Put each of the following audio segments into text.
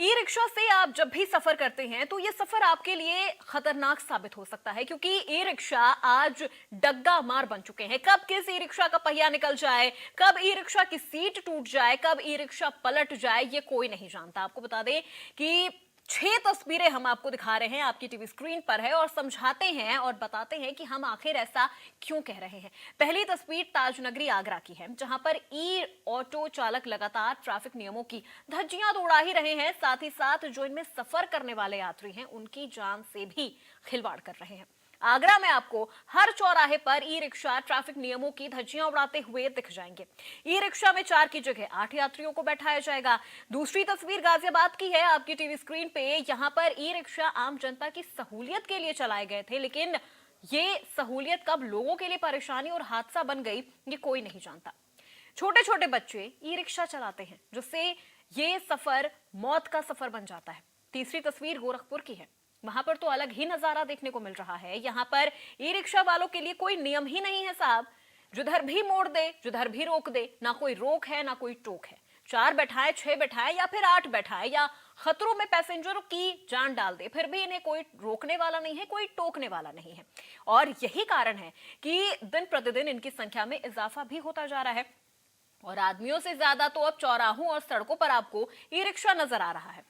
E rickshaw से आप जब भी सफर करते हैं तो ये सफर आपके लिए खतरनाक साबित हो सकता है, क्योंकि ई रिक्शा आज डग्गा मार बन चुके हैं। कब किस ई रिक्शा का पहिया निकल जाए, कब ई रिक्शा की सीट टूट जाए, कब ई रिक्शा पलट जाए, ये कोई नहीं जानता। आपको बता दें कि 6 तस्वीरें हम आपको दिखा रहे हैं, आपकी टीवी स्क्रीन पर है, और समझाते हैं और बताते हैं कि हम आखिर ऐसा क्यों कह रहे हैं। पहली तस्वीर ताजनगरी आगरा की है, जहां पर ई ऑटो चालक लगातार ट्रैफिक नियमों की धज्जियां तो उड़ा ही रहे हैं, साथ ही साथ जो इनमें सफर करने वाले यात्री हैं उनकी जान से भी खिलवाड़ कर रहे हैं। आगरा में आपको हर चौराहे पर ई रिक्शा ट्रैफिक नियमों की धज्जियां उड़ाते हुए दिख जाएंगे। ई रिक्शा में 4 की जगह 8 यात्रियों को बैठाया जाएगा। दूसरी तस्वीर गाजियाबाद की है, आपकी टीवी स्क्रीन पे। यहां पर ई रिक्शा आम जनता की सहूलियत के लिए चलाए गए थे, लेकिन ये सहूलियत कब लोगों के लिए परेशानी और हादसा बन गई, ये कोई नहीं जानता। छोटे छोटे बच्चे ई रिक्शा चलाते हैं, जिससे ये सफर मौत का सफर बन जाता है। तीसरी तस्वीर गोरखपुर की है, वहां पर तो अलग ही नजारा देखने को मिल रहा है। यहाँ पर ई रिक्शा वालों के लिए कोई नियम ही नहीं है साहब। जिधर भी मोड़ दे, जिधर भी रोक दे, ना कोई रोक है ना कोई टोक है। 4 बैठाए, 6 बैठाए या फिर 8 बैठाए, या खतरों में पैसेंजरों की जान डाल दे, फिर भी इन्हें कोई रोकने वाला नहीं है, कोई टोकने वाला नहीं है। और यही कारण है कि दिन प्रतिदिन इनकी संख्या में इजाफा भी होता जा रहा है, और आदमियों से ज्यादा तो अब चौराहों और सड़कों पर आपको ई रिक्शा नजर आ रहा है।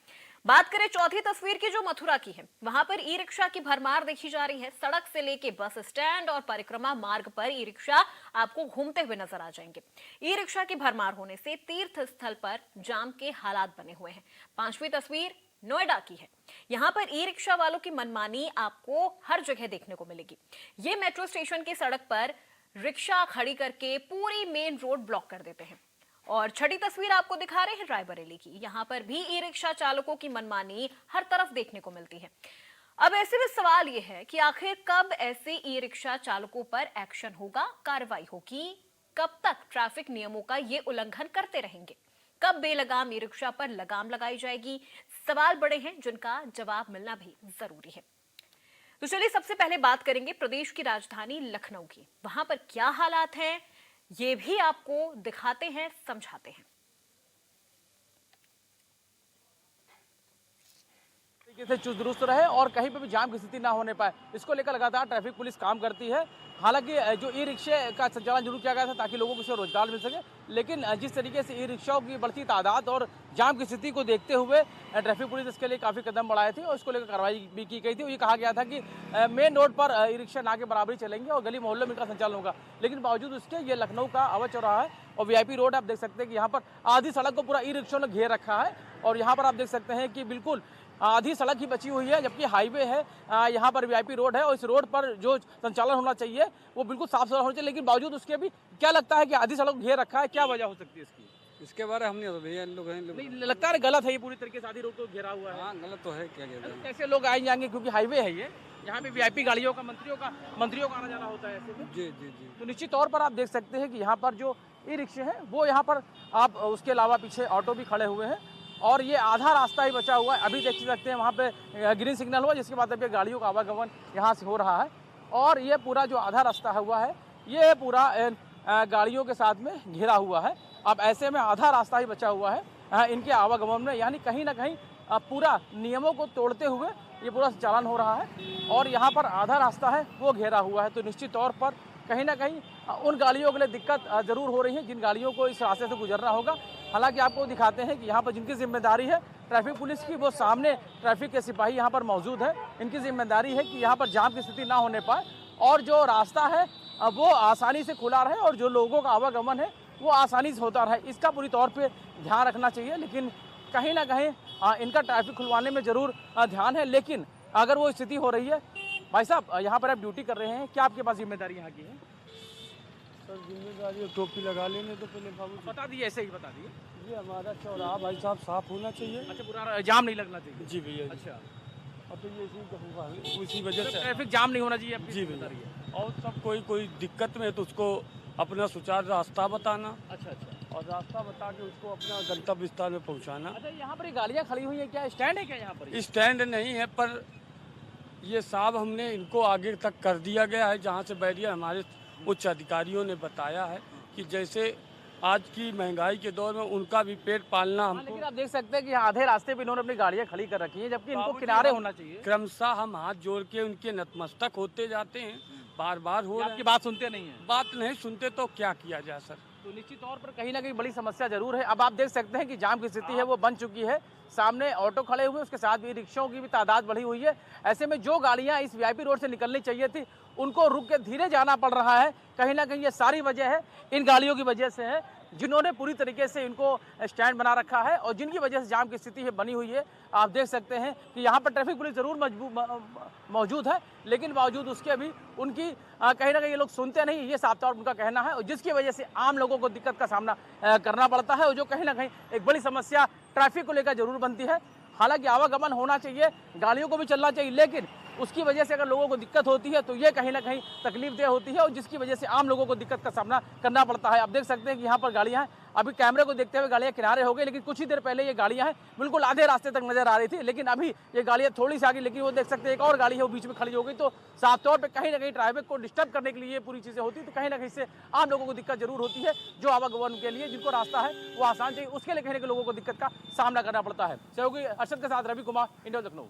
बात करें चौथी तस्वीर की, जो मथुरा की है, वहां पर ई रिक्शा की भरमार देखी जा रही है। सड़क से लेके बस स्टैंड और परिक्रमा मार्ग पर ई रिक्शा आपको घूमते हुए नजर आ जाएंगे। ई रिक्शा की भरमार होने से तीर्थ स्थल पर जाम के हालात बने हुए हैं। पांचवी तस्वीर नोएडा की है, यहाँ पर ई रिक्शा वालों की मनमानी आपको हर जगह देखने को मिलेगी। ये मेट्रो स्टेशन की सड़क पर रिक्शा खड़ी करके पूरी मेन रोड ब्लॉक कर देते हैं। और छठी तस्वीर आपको दिखा रहे हैं रायबरेली की, यहाँ पर भी ई रिक्शा चालकों की मनमानी हर तरफ देखने को मिलती है। अब ऐसे में सवाल यह है कि आखिर कब ऐसे ई रिक्शा चालकों पर एक्शन होगा, कार्रवाई होगी? कब तक ट्रैफिक नियमों का ये उल्लंघन करते रहेंगे? कब बेलगाम ई रिक्शा पर लगाम लगाई जाएगी? सवाल बड़े हैं जिनका जवाब मिलना भी जरूरी है। तो चलिए सबसे पहले बात करेंगे प्रदेश की राजधानी लखनऊ की। वहां पर क्या हालात हैं, ये भी आपको दिखाते हैं, समझाते हैं। तरीके से चुस्त दुरुस्त रहे और कहीं पे भी जाम की स्थिति ना होने पाए, इसको लेकर लगातार ट्रैफिक पुलिस काम करती है। हालांकि जो ई रिक्शे का संचालन जरूर किया गया था ताकि लोगों को इससे रोजगार मिल सके, लेकिन जिस तरीके से ई रिक्शाओं की बढ़ती तादाद और जाम की स्थिति को देखते हुए ट्रैफिक पुलिस इसके लिए काफ़ी कदम बढ़ाए थे और इसको लेकर कार्रवाई भी की गई थी। ये कहा गया था कि मेन रोड पर ई रिक्शा ना के बराबरी चलेंगे और गली मोहल्लों में इनका संचालन होगा, लेकिन बावजूद उसके ये लखनऊ का अवध चौराहा है और वीआईपी रोड आप देख सकते हैं कि यहाँ पर आधी सड़क को पूरा ई रिक्शा ने घेर रखा है। और यहाँ पर आप देख सकते हैं कि बिल्कुल आधी सड़क ही बची हुई है, जबकि हाईवे है, यहाँ पर वीआईपी रोड है और इस रोड पर जो संचालन होना चाहिए वो बिल्कुल साफ सुथरा होना चाहिए, लेकिन बावजूद उसके भी क्या लगता है कि आधी सड़क घेर रखा है? क्या वजह हो सकती है इसकी? इसके बारे हम नहीं भैया, इन लोग हैं नहीं, लगता है गलत है, ये पूरी तरीके से आधी रोड को घेरा हुआ है। हाँ गलत तो है, क्या कहते हैं। कैसे लोग आए जाएंगे, क्योंकि हाईवे है ये, यहाँ पे वीआईपी गाड़ियों का मंत्रियों का आना जाना होता है ऐसे में। जी जी जी। तो निश्चित तौर पर आप देख सकते हैं कि यहाँ पर जो ई रिक्शे हैं वो यहाँ पर आप उसके अलावा पीछे ऑटो भी खड़े हुए हैं और ये आधा रास्ता ही बचा हुआ है। अभी देख सकते हैं वहाँ पे ग्रीन सिग्नल हुआ, जिसके बाद अब ये गाड़ियों का आवागमन यहाँ से हो रहा है और ये पूरा जो आधा रास्ता हुआ है ये पूरा गाड़ियों के साथ में घिरा हुआ है। अब ऐसे में आधा रास्ता ही बचा हुआ है इनके आवागमन में, यानी कहीं ना कहीं पूरा नियमों को तोड़ते हुए ये पूरा संचालन हो रहा है और यहाँ पर आधा रास्ता है वो घेरा हुआ है। तो निश्चित तौर पर कहीं ना कहीं उन गाड़ियों के लिए दिक्कत जरूर हो रही है जिन गाड़ियों को इस रास्ते से गुजरना होगा। हालांकि आपको दिखाते हैं कि यहाँ पर जिनकी जिम्मेदारी है ट्रैफिक पुलिस की, वो सामने ट्रैफिक के सिपाही यहाँ पर मौजूद है। इनकी जिम्मेदारी है कि यहाँ पर जाम की स्थिति ना होने पाए और जो रास्ता है वो आसानी से खुला रहे और जो लोगों का आवागमन है वो आसानी से होता रहे, इसका पूरी तौर पर ध्यान रखना चाहिए। लेकिन कहीं ना कहीं इनका ट्रैफिक खुलवाने में ज़रूर ध्यान है, लेकिन अगर वो स्थिति हो रही है, भाई साहब यहाँ पर आप ड्यूटी कर रहे हैं, क्या आपके पास जिम्मेदारी यहाँ की है? सर जिम्मेदारी टोपी लगा लेने तो पहले बाबू बता दिए, ऐसे ही बता दिए। ये हमारा चौराहा भाई साहब साफ होना चाहिए। अच्छा, पूरा जाम नहीं लगना चाहिए? जी भैया। अच्छा, अब तो ये इसी का होगा, उसी वजह से ट्रैफिक जाम नहीं होना चाहिए आपकी जी जिम्मेदारी है। भैया। और सब कोई दिक्कत में है तो उसको अपना सुचारू रास्ता बताना अच्छा अच्छा। और रास्ता बता के उसको अपना गंतव्य स्थान में पहुँचाना। अच्छा, यहाँ पर ये गाड़ियाँ खड़ी हुई है, क्या स्टैंड है क्या यहाँ पर? स्टैंड नहीं है, पर ये साहब हमने इनको आगे तक कर दिया गया है, जहाँ से बैरियर हमारे उच्च अधिकारियों ने बताया है कि जैसे आज की महंगाई के दौर में उनका भी पेट पालना हमको। लेकिन आप देख सकते हैं कि यहाँ आधे रास्ते पे इन्होंने अपनी गाड़ियाँ खड़ी कर रखी हैं, जबकि इनको बाबूजी, किनारे हम होना चाहिए। क्रमशः हम हाथ जोड़ के उनके नतमस्तक होते जाते हैं, बार बार हो रहा आपकी है। बात सुनते नहीं है। बात नहीं सुनते तो क्या किया जाए सर। तो निश्चित तौर पर कहीं ना कहीं बड़ी समस्या जरूर है। अब आप देख सकते हैं कि जाम की स्थिति है वो बन चुकी है। सामने ऑटो खड़े हुए, उसके साथ भी रिक्शाओं की भी तादाद बढ़ी हुई है। ऐसे में जो गाड़ियां इस वीआईपी रोड से निकलनी चाहिए थी, उनको रुक के धीरे जाना पड़ रहा है। कहीं ना कहीं ये सारी वजह है इन गाड़ियों की वजह से है, जिन्होंने पूरी तरीके से इनको स्टैंड बना रखा है और जिनकी वजह से जाम की स्थिति है बनी हुई है। आप देख सकते हैं कि यहाँ पर ट्रैफिक पुलिस जरूर मौजूद है, लेकिन बावजूद उसके भी उनकी कहीं ना कहीं ये लोग सुनते नहीं, ये साफ तौर पर उनका कहना है, और जिसकी वजह से आम लोगों को दिक्कत का सामना करना पड़ता है, और जो कहीं ना कहीं एक बड़ी समस्या ट्रैफिक को लेकर जरूर बनती है। हालांकि आवागमन होना चाहिए, गाड़ियों को भी चलना चाहिए, लेकिन उसकी वजह से अगर लोगों को दिक्कत होती है तो ये कहीं ना कहीं तकलीफदेह होती है, और जिसकी वजह से आम लोगों को दिक्कत का सामना करना पड़ता है। आप देख सकते हैं कि यहाँ पर गाड़ियाँ हैं, अभी कैमरे को देखते हुए गाड़ियाँ किनारे हो गई, लेकिन कुछ ही देर पहले ये गाड़ियाँ हैं बिल्कुल आधे रास्ते तक नजर आ रही थी, लेकिन अभी ये गाड़ियाँ थोड़ी सी आगे, लेकिन वो देख सकते हैं एक और गाड़ी है वो बीच में खड़ी हो गई। तो साफ तौर पर कहीं ना कहीं ट्रैफिक को डिस्टर्ब करने के लिए ये पूरी चीज़ें होती, तो कहीं ना कहीं से आम लोगों को दिक्कत जरूर होती है। जो आवागमन के लिए जिनको रास्ता है वो आसान चाहिए, उसके लिए कहीं ना कहीं लोगों को दिक्कत का सामना करना पड़ता है। सहयोगी अरशद के साथ Ravi Kumar, India Lucknow.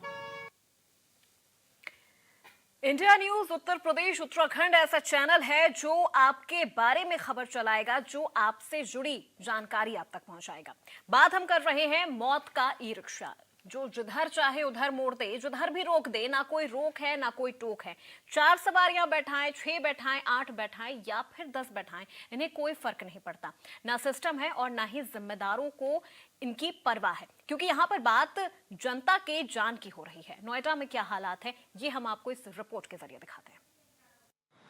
India News Uttar Pradesh Uttarakhand ऐसा चैनल है जो आपके बारे में खबर चलाएगा, जो आपसे जुड़ी जानकारी आप तक पहुंचाएगा। बात हम कर रहे हैं मौत का ई रिक्शा, जो जिधर चाहे उधर मोड़ दे, जिधर भी रोक दे, ना कोई रोक है ना कोई टोक है। 4 सवारियां बैठाएं, 6 बैठाएं, 8 बैठाएं या फिर 10 बैठाएं, इन्हें कोई फर्क नहीं पड़ता। ना सिस्टम है और ना ही जिम्मेदारों को इनकी परवाह है, क्योंकि यहाँ पर बात जनता के जान की हो रही है। नोएडा में क्या हालात है, ये हम आपको इस रिपोर्ट के जरिए दिखाते हैं।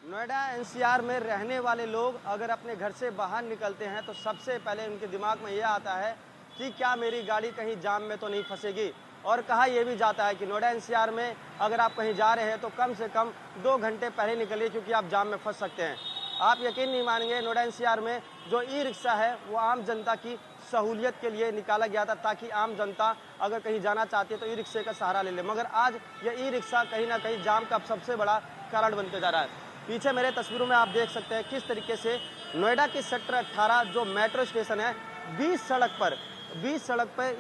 नोएडा एनसीआर में रहने वाले लोग अगर अपने घर से बाहर निकलते हैं तो सबसे पहले उनके दिमाग में ये आता है कि क्या मेरी गाड़ी कहीं जाम में तो नहीं फंसेगी। और कहा यह भी जाता है कि नोएडा एनसीआर में अगर आप कहीं जा रहे हैं तो कम से कम 2 घंटे पहले निकलिए, क्योंकि आप जाम में फंस सकते हैं। आप यकीन नहीं मानेंगे, नोएडा एनसीआर में जो ई रिक्शा है वो आम जनता की सहूलियत के लिए निकाला गया था, ताकि आम जनता अगर कहीं जाना चाहती है तो ई रिक्शे का सहारा ले ले। मगर आज ये ई रिक्शा कहीं ना कहीं जाम का सबसे बड़ा कारण बनते जा रहा है। पीछे मेरे तस्वीरों में आप देख सकते हैं किस तरीके से नोएडा की सेक्टर 18 जो मेट्रो स्टेशन है, 20 सड़क पर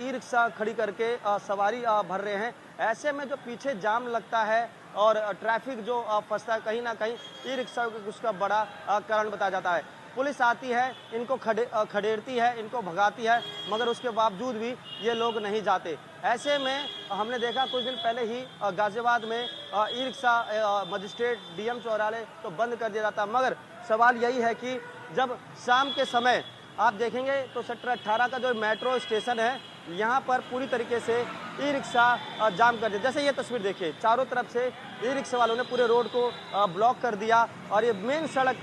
ई रिक्शा खड़ी करके सवारी भर रहे हैं। ऐसे में जो पीछे जाम लगता है और ट्रैफिक जो फंसता है, कहीं ना कहीं ई रिक्शा उसका बड़ा कारण बताया जाता है। पुलिस आती है, इनको खदेड़ती है, इनको भगाती है, मगर उसके बावजूद भी ये लोग नहीं जाते। ऐसे में हमने देखा कुछ दिन पहले ही गाजियाबाद में ई रिक्शा मजिस्ट्रेट डीएम चौराहे तो बंद कर दिया जाता, मगर सवाल यही है कि जब शाम के समय आप देखेंगे तो सेक्टर 18 का जो मेट्रो स्टेशन है, यहाँ पर पूरी तरीके से ई रिक्शा जाम कर दिया। जैसे ये तस्वीर देखिए, चारों तरफ से ई रिक्शा वालों ने पूरे रोड को ब्लॉक कर दिया, और ये मेन सड़क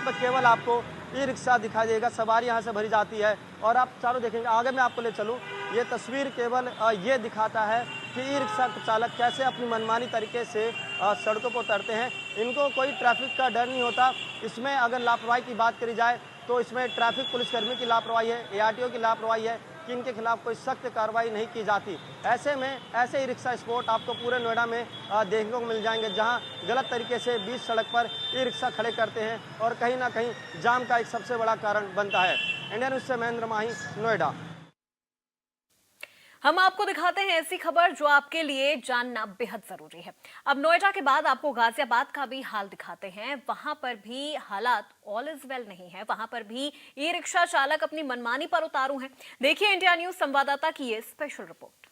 पर केवल आपको ई रिक्शा दिखाई देगा। सवारी यहाँ से भरी जाती है और आप चारों देखेंगे। आगे मैं आपको ले चलूँ, ये तस्वीर केवल ये दिखाता है कि ई रिक्शा चालक कैसे अपनी मनमानी तरीके से सड़कों पर उतरते हैं। इनको कोई ट्रैफिक का डर नहीं होता। इसमें अगर लापरवाही की बात करी जाए तो इसमें ट्रैफिक पुलिसकर्मी की लापरवाही है, एआरटीओ की लापरवाही है कि इनके खिलाफ कोई सख्त कार्रवाई नहीं की जाती। ऐसे में ऐसे ई रिक्शा स्पॉट आपको पूरे नोएडा में देखने को मिल जाएंगे, जहां गलत तरीके से बीच सड़क पर ई रिक्शा खड़े करते हैं और कहीं ना कहीं जाम का एक सबसे बड़ा कारण बनता है। इंडिया न्यूज़ से महेंद्र माही, नोएडा। हम आपको दिखाते हैं ऐसी खबर जो आपके लिए जानना बेहद जरूरी है। अब नोएडा के बाद आपको गाजियाबाद का भी हाल दिखाते हैं। वहां पर भी हालात ऑल इज वेल नहीं है, वहां पर भी ई रिक्शा चालक अपनी मनमानी पर उतारू हैं। देखिए इंडिया न्यूज संवाददाता की ये स्पेशल रिपोर्ट।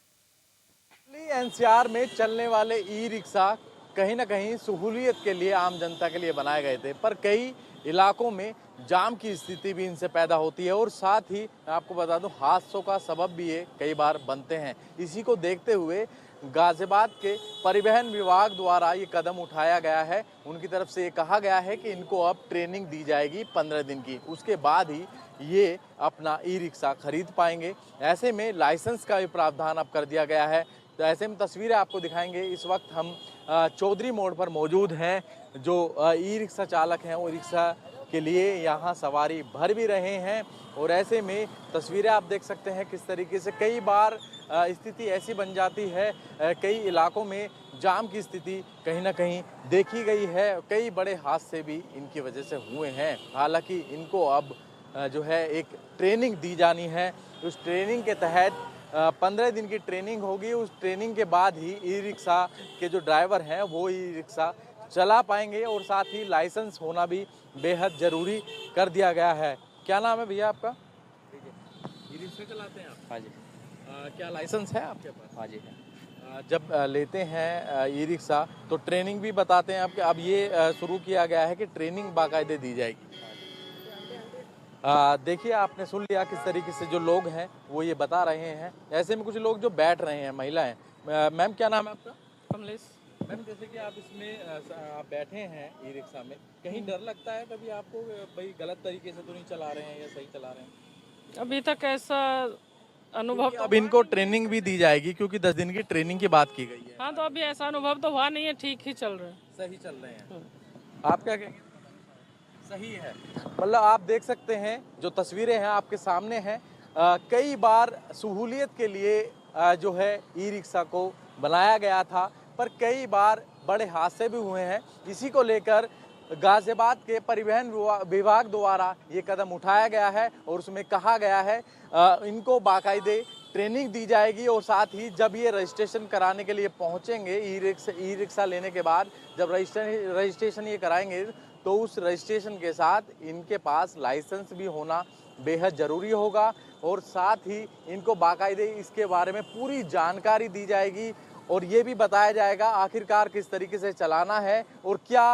एनसीआर में चलने वाले ई रिक्शा कहीं ना कहीं सहूलियत के लिए आम जनता के लिए बनाए गए थे, पर कई इलाकों में जाम की स्थिति भी इनसे पैदा होती है और साथ ही मैं आपको बता दूं हादसों का सबब भी ये कई बार बनते हैं। इसी को देखते हुए गाजियाबाद के परिवहन विभाग द्वारा ये कदम उठाया गया है। उनकी तरफ से ये कहा गया है कि इनको अब ट्रेनिंग दी जाएगी 15 दिन की, उसके बाद ही ये अपना ई रिक्शा खरीद पाएंगे। ऐसे में लाइसेंस का भी प्रावधान अब कर दिया गया है। तो ऐसे में तस्वीरें आपको दिखाएंगे। इस वक्त हम चौधरी मोड़ पर मौजूद हैं। जो ई रिक्शा चालक हैं वो रिक्शा के लिए यहाँ सवारी भर भी रहे हैं, और ऐसे में तस्वीरें आप देख सकते हैं किस तरीके से कई बार स्थिति ऐसी बन जाती है। कई इलाकों में जाम की स्थिति कहीं ना कहीं देखी गई है। कई बड़े हादसे भी इनकी वजह से हुए हैं। हालांकि इनको अब जो है एक ट्रेनिंग दी जानी है। उस ट्रेनिंग के तहत 15 दिन की ट्रेनिंग होगी। उस ट्रेनिंग के बाद ही ई रिक्शा के जो ड्राइवर हैं वो ई रिक्शा चला पाएंगे और साथ ही लाइसेंस होना भी बेहद ज़रूरी कर दिया गया है। क्या नाम है भैया आपका? ई रिक्शा चलाते हैं आप? हाँ जी। क्या लाइसेंस है आपके पास? हाँ जी। जब लेते हैं ई रिक्शा तो ट्रेनिंग भी बताते हैं आपके। अब ये शुरू किया गया है कि ट्रेनिंग बाकायदे दी जाएगी। देखिए आपने सुन लिया किस तरीके से जो लोग हैं वो ये बता रहे हैं। ऐसे में कुछ लोग जो बैठ रहे हैं, महिलाएं। मैम क्या नाम है आपका? कमलेश। मैम जैसे कि आप इसमें आप बैठे हैं ई रिक्शा में, कहीं डर लगता है कभी आपको भाई गलत तरीके से तो नहीं चला रहे हैं या सही चला रहे हैं? अभी तक ऐसा अनुभव अब इनको ट्रेनिंग भी दी जाएगी क्योंकि 10 दिन की ट्रेनिंग की बात की गई है। हाँ, तो अभी ऐसा अनुभव तो हुआ नहीं है, ठीक ही चल रहा है। सही चल रहे हैं। आप क्या कहेंगे? सही है। मतलब आप देख सकते हैं जो तस्वीरें हैं आपके सामने हैं। कई बार सहूलियत के लिए जो है ई रिक्शा को बनाया गया था, पर कई बार बड़े हादसे भी हुए हैं। इसी को लेकर गाजियाबाद के परिवहन विभाग द्वारा ये कदम उठाया गया है और उसमें कहा गया है इनको बाकायदे ट्रेनिंग दी जाएगी और साथ ही जब ये रजिस्ट्रेशन कराने के लिए पहुंचेंगे ई रिक्शा लेने के बाद जब रजिस्ट्रेशन ये कराएंगे तो उस रजिस्ट्रेशन के साथ इनके पास लाइसेंस भी होना बेहद ज़रूरी होगा और साथ ही इनको बाकायदे इसके बारे में पूरी जानकारी दी जाएगी और ये भी बताया जाएगा आखिरकार किस तरीके से चलाना है और क्या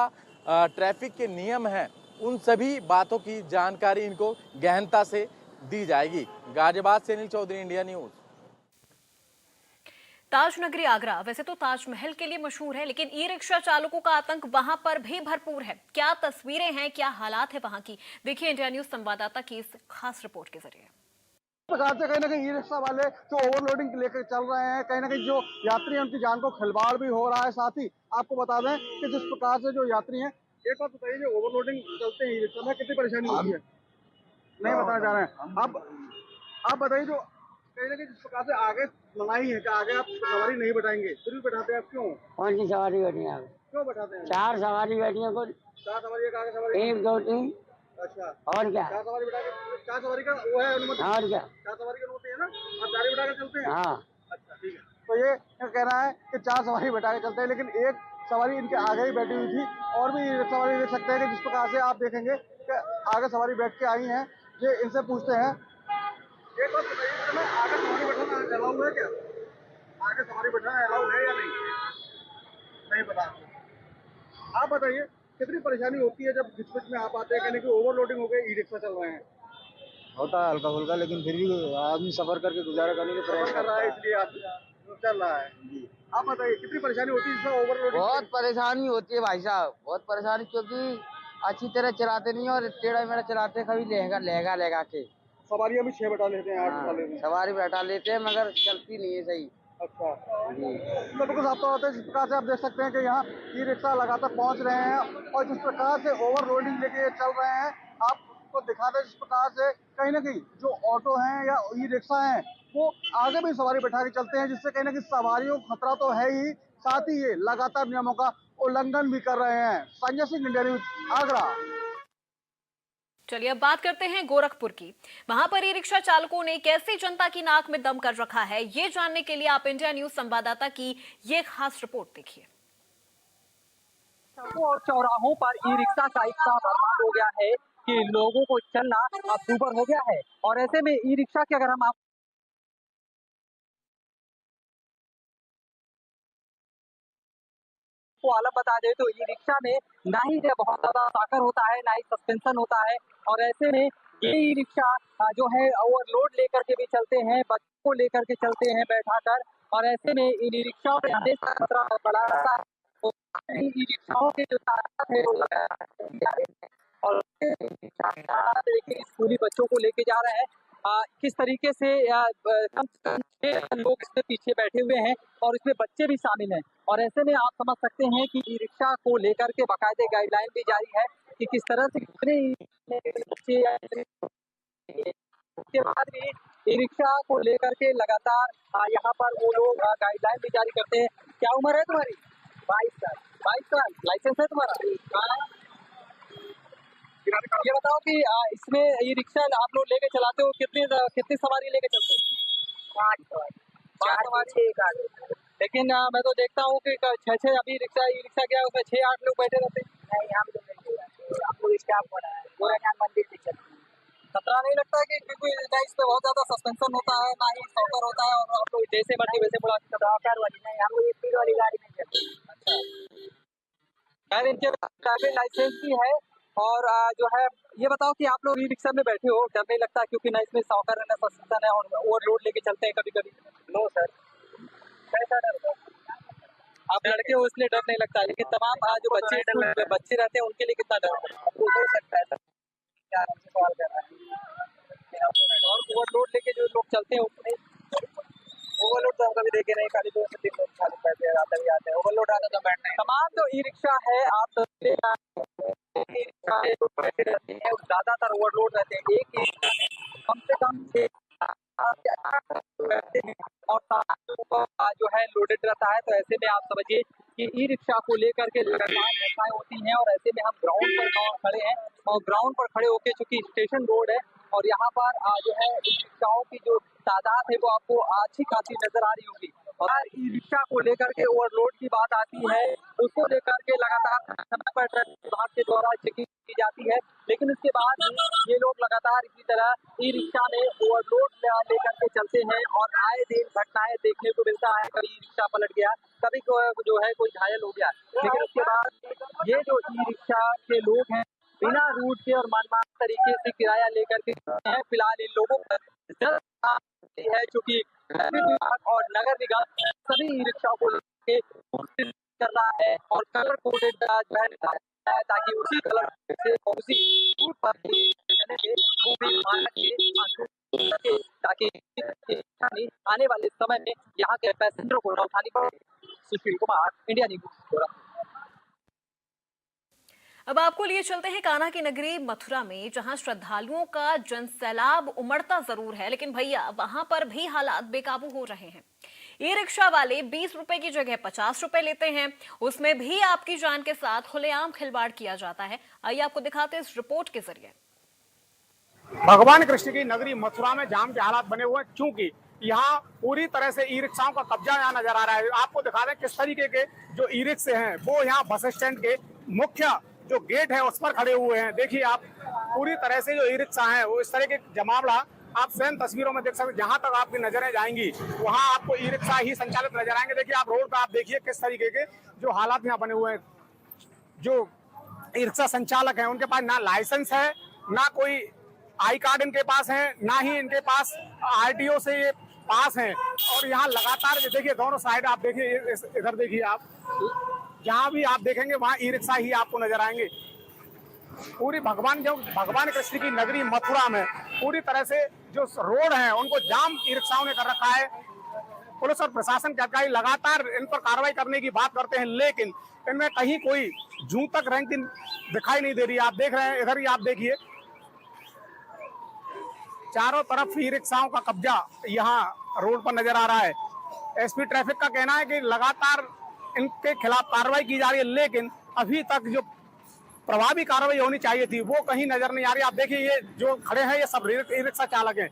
ट्रैफिक के नियम हैं। उन सभी बातों की जानकारी इनको गहनता से दी जाएगी। गाजियाबाद से अनिल चौधरी, इंडिया न्यूज़। ताज नगरी आगरा वैसे तो ताजमहल के लिए मशहूर है, लेकिन ई रिक्शा चालकों का आतंक वहां पर भी भरपूर है। क्या तस्वीरें हैं, क्या हालात है वहां की, देखिए इंडिया न्यूज संवाददाता की इस खास रिपोर्ट के जरिए। प्रकार से कहीं ना कहीं ई रिक्शा वाले जो ओवरलोडिंग लेकर चल रहे हैं, कहीं ना कहीं जो यात्री हैं उनकी जान को खिलवाड़ भी हो रहा है। साथ ही आपको बता दें कि जिस प्रकार से जो यात्री हैं, एक बात बताइए, जो ओवरलोडिंग चलते हैं ई रिक्शा में कितनी परेशानी होती है? नहीं बताना चाह रहे हैं। अब आप बताइए, जो कहीं ना कहीं जिस प्रकार से आगे मनाही है कि आगे आप सवारी नहीं बैठाएंगे, फिर भी बैठाते हैं आप, क्यों? कौन सी सवारी बैठी है? क्यों बैठाते हैं? 4 सवारी बैठी है कुल। 4 सवारी, एक आगे सवारी, 1 2 3। अच्छा, और क्या? 4 सवारी बैठा के, 4 सवारी का वो है अनुमति? और क्या? 4 सवारी की अनुमति है ना? आप 4 ही बैठा के चलते हैं? हाँ। अच्छा, ठीक है। तो ये कहना है कि 4 सवारी बैठा के चलते हैं, लेकिन एक सवारी इनके आगे ही बैठी हुई थी। और भी सवारी देख सकते हैं कि जिस प्रकार से आप देखेंगे कि आगे सवारी बैठ के आई हैं। ये इनसे पूछते हैं, एक बात बताइए, आगे सवारी बैठाना अलाउ है क्या? आगे सवारी बैठाना अलाउ है या नहीं? नहीं पता। आप बताइए कितनी परेशानी होती है जब बीच बीच में आप आते हैं, कहने की ओवरलोडिंग हो गई, ई रिक्शा चल रहे हैं? होता है हल्का फुल्का, लेकिन फिर भी आदमी सफर करके गुजारा करने के प्रयास कर रहा है, इसलिए आप चल रहा है जी। आप बताइए कितनी परेशानी होती है इसमें ओवरलोडिंग? बहुत परेशानी होती है भाई साहब, बहुत परेशानी, क्योंकि अच्छी तरह चलाते नहीं और टेढ़ा मेढ़ा चलाते हैं, कभी लहगा के। सवारियां भी 6 बैठा लेते हैं, 8 बैठा लेते हैं। सवारी बैठा लेते हैं मगर चलती नहीं है सही। अच्छा जी। तो बिल्कुल साफ तौर पर जिस प्रकार से आप देख सकते हैं कि यहाँ ई रिक्शा लगातार पहुँच रहे हैं और जिस प्रकार से ओवरलोडिंग लेके चल रहे हैं, आपको दिखाते हैं जिस प्रकार से कहीं ना कहीं जो ऑटो हैं या ई रिक्शा हैं वो आगे भी सवारी बैठा के चलते हैं, जिससे कहीं ना कहीं सवारियों को खतरा तो है ही, साथ ही ये लगातार नियमों का उल्लंघन भी कर रहे हैं। Sanjay Singh, India news, Agra. चलिए अब बात करते हैं गोरखपुर की। वहां पर ई रिक्शा चालकों ने कैसे जनता की नाक में दम कर रखा है, ये जानने के लिए आप इंडिया न्यूज संवाददाता की ये खास रिपोर्ट देखिए। सड़कों और चौराहों पर ई रिक्शा का इतना भरमार हो गया है कि लोगों को चलना अब दूभर हो गया है। और ऐसे में ई रिक्शा की अगर हम आपको आलम बता दें तो ई रिक्शा में ना ही बहुत ज्यादा साकर होता है, ना ही सस्पेंशन होता है। और ऐसे में ये ई रिक्शा जो है ओवरलोड लेकर के भी चलते हैं, बच्चों को लेकर के चलते हैं बैठाकर। और ऐसे में इन ई रिक्शाओं में हमेशा खतरा बढ़ा रहता है। ई रिक्शाओं के जो तादाद है वो और स्कूली बच्चों को लेके जा रहे हैं। किस तरीके से लोग इसके पीछे बैठे हुए हैं और इसमें बच्चे भी शामिल हैं। और ऐसे में आप समझ सकते हैं कि ई रिक्शा को लेकर के बाकायदे गाइडलाइन भी जारी है कि किस तरह से कितने बच्चे, उसके बाद भी ई रिक्शा को लेकर के लगातार यहाँ पर वो लोग गाइडलाइन भी जारी करते हैं। क्या उम्र है तुम्हारी? 22 साल। 22 साल। लाइसेंस है तुम्हारा? ये बताओ कि इसमें ये रिक्शा आप लोग लेके चलाते हो, कितनी सवारी लेके चलते हो? 5 सवारी। लेकिन मैं तो देखता हूँ कि 6 अभी ई रिक्शा क्या है, उसमें 6-8 लोग बैठे रहते हैं। नहीं, हम लोग नहीं रहते, हम लोग स्टाफ बना है, गोरखनाथ मंदिर से चलते हैं। खतरा नहीं लगता है कि क्योंकि ना इस पे बहुत ज्यादा सस्पेंशन होता है, ना ही सॉकर होता है, और आप लोग जैसे मर्जी वैसे बुला सॉकर वाली नहीं, हम लोग स्पीड वाली गाड़ी में चलते हैं। अच्छा, खैर इनके ड्राइविंग लाइसेंस भी है। और जो है ये बताओ कि आप लोग ई रिक्शा में बैठे हो, डर नहीं लगता क्योंकि ना इसमें सॉकर है ना सस्पेंशन है और ओवरलोड लेके चलते हैं कभी कभी? नो सर, कैसा डर? आप लड़के हो इसलिए डर नहीं लगता, लेकिन तमाम जो बच्चे रहते हैं उनके लिए कितना डर हो सकता है? सवाल कर रहा है। और ओवरलोड लेके जो लोग चलते हैं उसमें ओवरलोड तो हम कभी देखे नहीं, खाली 2 से 3 लोग खाली पैसे आते ही आते हैं, ओवरलोड आता तो बैठना है। तमाम जो ई रिक्शा है आप ज्यादातर ओवरलोड रहते हैं, एक ई रिक्शा में कम से कम 6 और जो है लोडेड रहता है। तो ऐसे में आप समझिए कि ई रिक्शा को लेकर के लगातार घटनाएं होती हैं, और ऐसे में हम ग्राउंड पर खड़े हैं, और ग्राउंड पर खड़े होकर चूंकि स्टेशन रोड है और यहाँ पर जो है ई रिक्शाओं की जो तादाद है वो आपको अच्छी खासी नजर आ रही होगी। और ई रिक्शा को लेकर के ओवरलोड की बात आती है, उसको लेकर के लगातार समय पर ट्रैफिक विभाग के द्वारा चेकिंग की जाती है, लेकिन उसके बाद ये लोग लगातार इसी तरह ई रिक्शा में ओवरलोड लेकर के चलते हैं, और आए दिन घटनाएं देखने को मिलता है। कभी ई रिक्शा पलट गया, कभी जो है कोई घायल हो गया, लेकिन उसके बाद ये जो ई रिक्शा के लोग हैं बिना रूट के और मनमाने तरीके से किराया लेकर के हैं। फिलहाल इन लोगों पर जल्द है, चूंकि ट्रैफिक विभाग और नगर निगम सभी ई रिक्शा को लेकर कर रहा है, और कलर कोडेड जो है ताकि उसी कलर से उसी रूट पर वो भी ताकि आने वाले समय में यहाँ के पैसेंजरों को न उठानी पड़े। Sushil Kumar, India news. अब आपको लिए चलते हैं कान्हा की नगरी मथुरा में, जहां श्रद्धालुओं का जनसैलाब उमड़ता जरूर है, लेकिन भैया वहां पर भी हालात बेकाबू हो रहे हैं। ई रिक्शा वाले 20 रुपए की जगह 50 रुपए लेते हैं, उसमें भी आपकी जान के साथ खुलेआम खिलवाड़ किया जाता है। आइए आपको दिखाते हैं इस रिपोर्ट के जरिए। भगवान कृष्ण की नगरी मथुरा में जाम के हालात बने हुए हैं, क्योंकि यहाँ पूरी तरह से ई रिक्शाओं का कब्जा यहाँ नजर आ रहा है। आपको दिखा दें किस तरीके के जो ई रिक्शे हैं वो यहाँ बस स्टैंड के मुख्य जो गेट है उस पर खड़े हुए हैं। देखिए आप पूरी तरह से जो ई रिक्शा है वो इस तरह के जमावड़ा आप स्वयं तस्वीरों में देख सकते हैं। जहां तक आपकी नजरें जाएंगी वहां आपको ई रिक्शा ही संचालित नजर आएंगे। देखिए आप रोड पर आप देखिए किस तरीके के जो हालात यहाँ बने हुए हैं। जो ई रिक्शा संचालक है उनके पास ना लाइसेंस है, ना कोई आई कार्ड इनके पास है, ना ही इनके पास RTO से ये पास है। और यहाँ लगातार देखिए दोनों साइड आप देखिए, इधर देखिए आप, जहाँ भी आप देखेंगे वहाँ ई रिक्शा ही आपको नजर आएंगे। पूरी भगवान कृष्ण की नगरी मथुरा में पूरी तरह से जो रोड है उनको जाम ई रिक्शाओं ने कर रखा है। पुलिस और प्रशासन के अधिकारी लगातार इन पर कार्रवाई करने की बात करते हैं, लेकिन इनमें कहीं कोई जूं तक रैंकिंग दिखाई नहीं दे रही। आप देख रहे हैं, इधर ही आप देखिए चारों तरफ ई रिक्शाओं का कब्जा यहाँ रोड पर नजर आ रहा है। SP ट्रैफिक का कहना है कि लगातार इनके खिलाफ कार्रवाई की जा रही है, लेकिन अभी तक जो प्रभावी कार्रवाई होनी चाहिए थी वो कहीं नजर नहीं आ रही। आप देखिए ये जो खड़े हैं ये सब ई रिक्शा चालक हैं,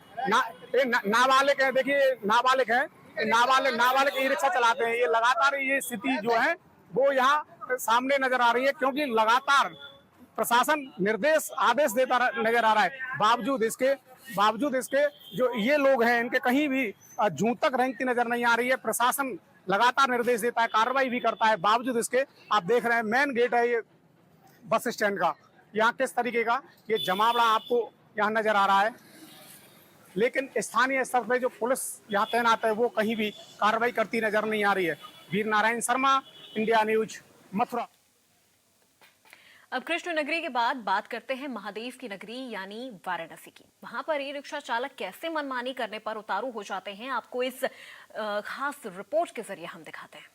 नाबालिग हैं। देखिए नाबालिग हैं, नाबालिग ई रिक्शा चलाते हैं। ये लगातार ये स्थिति जो है वो यहाँ सामने नजर आ रही है, क्योंकि लगातार प्रशासन आदेश देता नजर आ रहा है। बावजूद इसके जो ये लोग हैं इनके कहीं भी जूं तक रेंगती नजर नहीं आ रही है। प्रशासन लगातार निर्देश देता है, कार्रवाई भी करता है, बावजूद इसके आप देख रहे हैं मेन गेट है ये बस स्टैंड का, यहाँ किस तरीके का ये जमावड़ा आपको यहाँ नजर आ रहा है। लेकिन स्थानीय स्तर पर जो पुलिस यहाँ तैनात है वो कहीं भी कार्रवाई करती नजर नहीं आ रही है। Veer Narayan Sharma, India news, Mathura. अब कृष्ण नगरी के बाद बात करते हैं महादेव की नगरी यानी वाराणसी की। वहां पर ई रिक्शा चालक कैसे मनमानी करने पर उतारू हो जाते हैं, आपको इस खास रिपोर्ट के जरिए हम दिखाते हैं।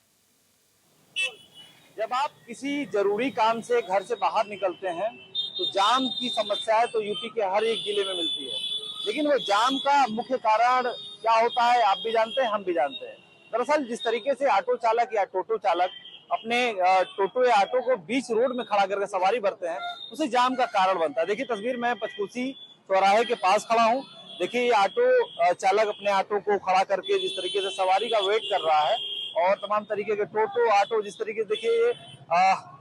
जब आप किसी जरूरी काम से घर से बाहर निकलते हैं तो जाम की समस्याएं तो यूपी के हर एक जिले में मिलती है, लेकिन वो जाम का मुख्य कारण क्या होता है आप भी जानते हैं, हम भी जानते हैं। दरअसल जिस तरीके से ऑटो चालक या टोटो चालक अपने टोटो या ऑटो को बीच रोड में खड़ा करके सवारी भरते हैं, उसी जाम का कारण बनता है। देखिए तस्वीर में पंचकोसी चौराहे के पास खड़ा हूँ। देखिए ये ऑटो चालक अपने ऑटो को खड़ा करके जिस तरीके से सवारी का वेट कर रहा है, और तमाम तरीके के टोटो ऑटो जिस तरीके से देखिए ये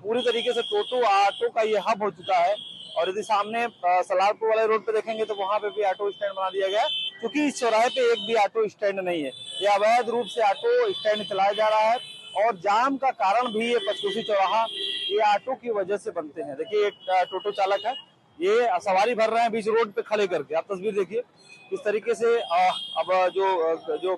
पूरी तरीके से टोटो ऑटो का ये हब हो चुका है। और यदि सामने सलारपुर वाले रोड पे देखेंगे तो वहां पे भी ऑटो स्टैंड बना दिया गया है, क्योंकि इस चौराहे पे एक भी ऑटो स्टैंड नहीं है। ये अवैध रूप से ऑटो स्टैंड चलाया जा रहा है, और जाम का कारण भी ये पंचकोसी चौराहा ये ऑटो की वजह से बनते हैं। देखिए एक टोटो चालक है, ये सवारी भर रहे हैं बीच रोड पे खड़े करके। आप तस्वीर देखिए किस तरीके से अब जो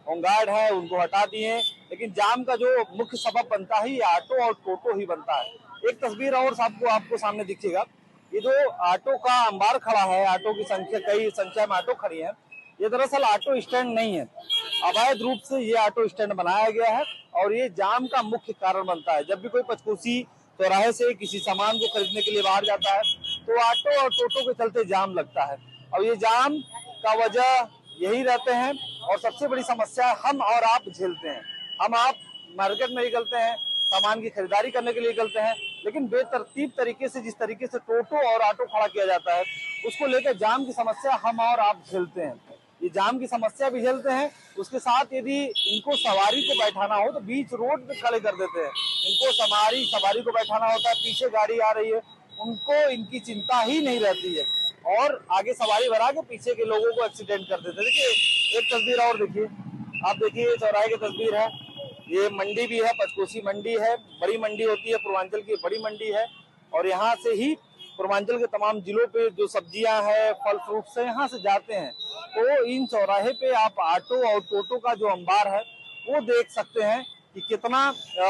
होमगार्ड है उनको हटा दिए, लेकिन जाम का जो मुख्य सबब बनता है ये ऑटो और टोटो ही बनता है। एक तस्वीर और आपको सामने दिखेगा, ये जो ऑटो का अंबार खड़ा है, ऑटो की संख्या कई संख्या में ऑटो खड़ी है, ये दरअसल ऑटो स्टैंड नहीं है, अवैध रूप से ये ऑटो स्टैंड बनाया गया है, और ये जाम का मुख्य कारण बनता है। जब भी कोई पंचकोसी चौराहे से किसी सामान को खरीदने के लिए बाहर जाता है तो ऑटो और टोटो के चलते जाम लगता है, और ये जाम का वजह यही रहते हैं। और सबसे बड़ी समस्या हम और आप झेलते हैं। हम आप मार्केट में निकलते हैं, सामान की खरीदारी करने के लिए निकलते हैं, लेकिन बेतरतीब तरीके से जिस तरीके से टोटो और ऑटो खड़ा किया जाता है, उसको लेकर जाम की समस्या हम और आप झेलते हैं। ये जाम की समस्या भी झेलते हैं, उसके साथ यदि इनको सवारी को बैठाना हो तो बीच रोड पे खड़े कर देते हैं। इनको सवारी को बैठाना होता है, पीछे गाड़ी आ रही है, उनको इनकी चिंता ही नहीं रहती है, और आगे सवारी भरा के पीछे के लोगों को एक्सीडेंट कर देते हैं। देखिए एक तस्वीर और देखिए, आप देखिए चौराहे की तस्वीर है, ये मंडी भी है, पंचकोसी मंडी है, बड़ी मंडी होती है, पूर्वांचल की बड़ी मंडी है, और यहाँ से ही पूर्वांचल के तमाम जिलों पे जो सब्जियां हैं, फल फ्रूट्स हैं, यहाँ से जाते हैं। तो इन चौराहे पे आप ऑटो और टोटो का जो अंबार है वो देख सकते हैं कि कितना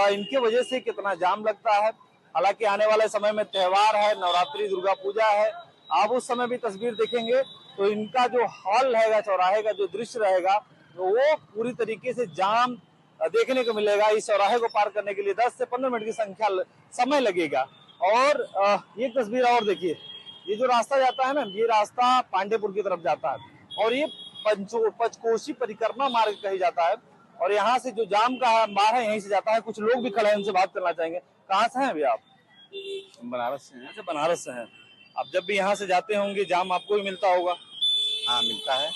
इनके वजह से कितना जाम लगता है। हालांकि आने वाले समय में त्योहार है, नवरात्रि, दुर्गा पूजा है, आप उस समय भी तस्वीर देखेंगे तो इनका जो हाल रहेगा, चौराहे का जो दृश्य रहेगा, तो वो पूरी तरीके से जाम देखने को मिलेगा। इस चौराहे को पार करने के लिए 10 से 15 मिनट की समय लगेगा। और ये तस्वीर और देखिए, ये जो रास्ता जाता है ना, ये रास्ता पांडेपुर की तरफ जाता है, और ये पंचकोसी परिक्रमा मार्ग कही जाता है, और यहाँ से जो जाम का अंबार है यहीं से जाता है। कुछ लोग भी खड़े हैं, उनसे बात करना चाहेंगे। कहाँ से हैं अभी आप? बनारस से हैं। अच्छा, बनारस से हैं। आप जब भी यहाँ से जाते होंगे जाम आपको भी मिलता होगा? हाँ मिलता है।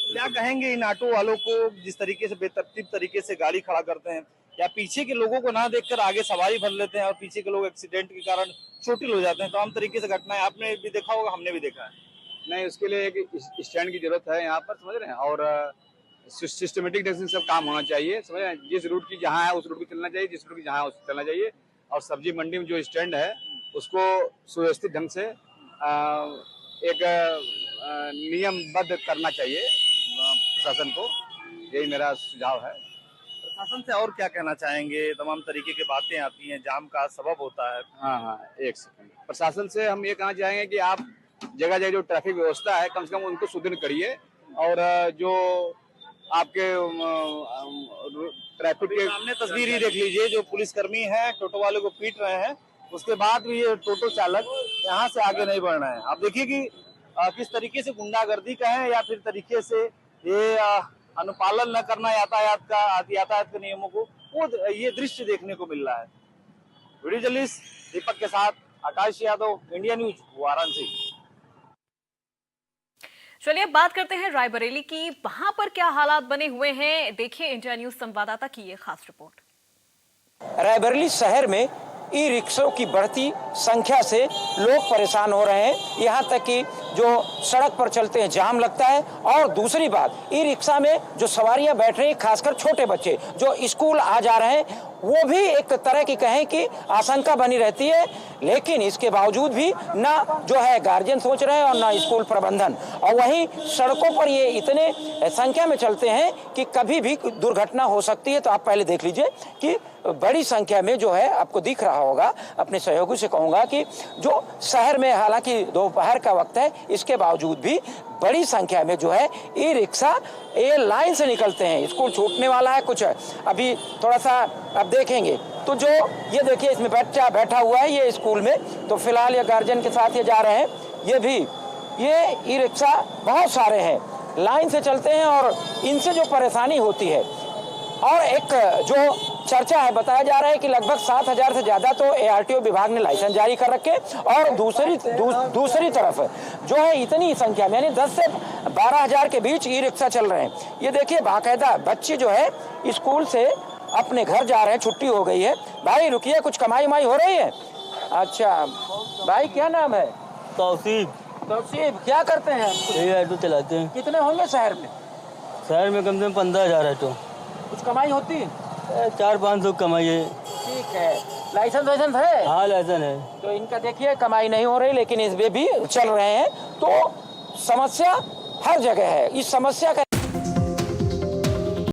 क्या कहेंगे इन ऑटो वालों को जिस तरीके से बेतरतीब तरीके से गाड़ी खड़ा करते हैं, या पीछे के लोगों को ना देखकर आगे सवारी भर लेते हैं और पीछे के लोग एक्सीडेंट के कारण चोटिल हो जाते हैं? तमाम तरीके से घटनाएं आपने भी देखा होगा, हमने भी देखा है। नहीं, उसके लिए एक स्टैंड की जरूरत है यहाँ पर, समझ रहे हैं, और सिस्टमेटिक ढंग से सब काम होना चाहिए, समझ रहे हैं। जिस रूट की जहाँ है उस रूट की चलना चाहिए, जिस रूट की जहाँ है उस चलना चाहिए, और सब्जी मंडी में जो स्टैंड है उसको सुव्यवस्थित ढंग से एक नियमबद्ध करना चाहिए प्रशासन को, यही मेरा सुझाव है। प्रशासन से और क्या कहना चाहेंगे? तमाम तरीके की बातें आती हैं, जाम का सबब होता है। हाँ, एक सेकंड। प्रशासन से हम ये कहना चाहेंगे कि आप जगह जगह जो ट्रैफिक व्यवस्था है कम से कम उनको सुदृढ़ करिए, और जो आपके ट्रैफिक के सामने तस्वीर ही देख लीजिए, जो पुलिसकर्मी है टोटो वाले को पीट रहे हैं, उसके बाद भी ये टोटो चालक यहाँ से आगे नहीं बढ़ रहे हैं। आप देखिए कि किस तरीके से गुंडागर्दी का है, या फिर तरीके से ये अनुपालन न करना यातायात के नियमों को, वो ये दृश्य देखने को मिल रहा है। वीडियो जर्नलिस्ट दीपक के साथ आकाश यादव, इंडिया न्यूज, वाराणसी। चलिए बात करते हैं रायबरेली की, वहां पर क्या हालात बने हुए हैं, देखिए इंडिया न्यूज संवाददाता की ये खास रिपोर्ट। रायबरेली शहर में ई रिक्शों की बढ़ती संख्या से लोग परेशान हो रहे हैं, यहाँ तक कि जो सड़क पर चलते हैं जाम लगता है। और दूसरी बात, ई रिक्शा में जो सवारियां बैठ रही हैं, खासकर छोटे बच्चे जो स्कूल आ जा रहे हैं, वो भी एक तरह की कहें कि आशंका बनी रहती है। लेकिन इसके बावजूद भी ना जो है गार्जियन सोच रहे हैं और ना स्कूल प्रबंधन। और वहीं सड़कों पर ये इतने संख्या में चलते हैं कि कभी भी दुर्घटना हो सकती है। तो आप पहले देख लीजिए कि बड़ी संख्या में जो है, आपको दिख रहा होगा, अपने सहयोगी से कहूँगा कि जो शहर में हालांकि दोपहर का वक्त है, इसके बावजूद भी बड़ी संख्या में जो है ई रिक्शा ये लाइन से निकलते हैं। स्कूल छूटने वाला है, कुछ अभी थोड़ा सा अब देखेंगे तो जो ये देखिए इसमें बच्चा बैठा हुआ है ये स्कूल में, तो फिलहाल ये गार्जियन के साथ ये जा रहे हैं। ये भी ये ई रिक्शा बहुत सारे हैं, लाइन से चलते हैं और इनसे जो परेशानी होती है। और एक जो चर्चा है। बताया जा रहा है कि लगभग 7,000 से ज्यादा तो ARTO विभाग ने लाइसेंस जारी कर रखे और दूसरी तरफ जो है इतनी संख्या में यानी 10 से 12,000 के बीच ई रिक्शा चल रहे हैं। ये देखिए बाकायदा बच्चे जो है स्कूल से अपने घर जा रहे हैं, छुट्टी हो गई है। भाई रुकिए, कुछ कमाई उमाई हो रही है? अच्छा भाई क्या नाम है? तौसीफ। तौसीफ, क्या करते हैं? ये ऑटो चलाते हैं। कितने होंगे शहर में? शहर में कम से कम 15,000 ऑटो। कुछ कमाई होती है? 400-500 कमाई है। ठीक है, लाइसेंस वाइसेंस है? हाँ लाइसेंस है। तो इनका देखिए कमाई नहीं हो रही लेकिन इसमें भी चल रहे हैं। तो समस्या हर जगह है। इस समस्या का